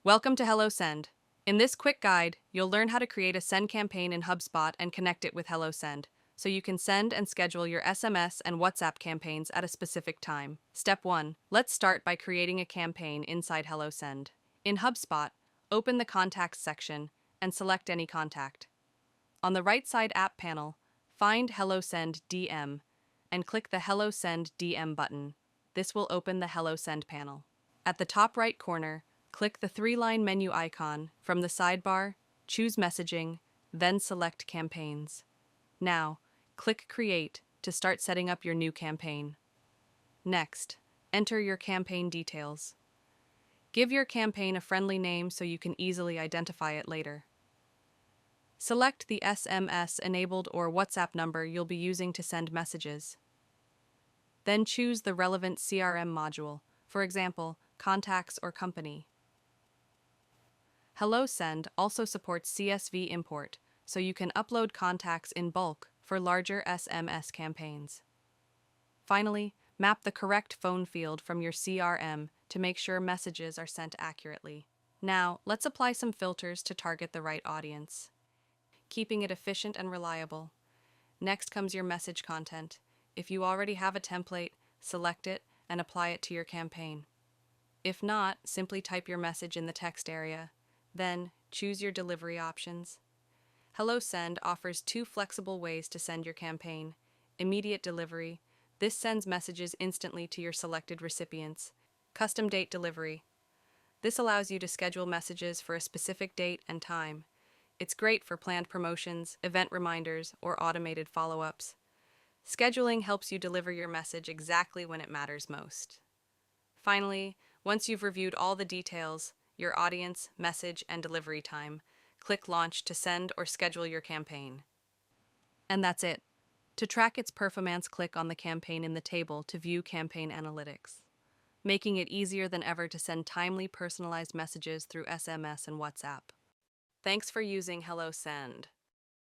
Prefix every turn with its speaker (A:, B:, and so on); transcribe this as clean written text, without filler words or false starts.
A: Welcome to HelloSend. In this quick guide, you'll learn how to create a send campaign in HubSpot and connect it with HelloSend, so you can send and schedule your SMS and WhatsApp campaigns at a specific time. Step 1. Let's start by creating a campaign inside HelloSend. In HubSpot, open the Contacts section and select any contact. On the right side app panel, find HelloSend DM and click the HelloSend DM button. This will open the HelloSend panel. At the top right corner, click the three-line menu icon. From the sidebar, choose Messaging, then select Campaigns. Now, click Create to start setting up your new campaign. Next, enter your campaign details. Give your campaign a friendly name so you can easily identify it later. Select the SMS-enabled or WhatsApp number you'll be using to send messages. Then choose the relevant CRM module, for example, Contacts or Company. HelloSend also supports CSV import, so you can upload contacts in bulk for larger SMS campaigns. Finally, map the correct phone field from your CRM to make sure messages are sent accurately. Now, let's apply some filters to target the right audience, keeping it efficient and reliable. Next comes your message content. If you already have a template, select it and apply it to your campaign. If not, simply type your message in the text area. Then, choose your delivery options. HelloSend offers two flexible ways to send your campaign. Immediate delivery. This sends messages instantly to your selected recipients. Custom date delivery. This allows you to schedule messages for a specific date and time. It's great for planned promotions, event reminders, or automated follow-ups. Scheduling helps you deliver your message exactly when it matters most. Finally, once you've reviewed all the details, your audience, message, and delivery time, click Launch to send or schedule your campaign. And that's it. To track its performance, click on the campaign in the table to view campaign analytics, making it easier than ever to send timely, personalized messages through SMS and WhatsApp. Thanks for using HelloSend.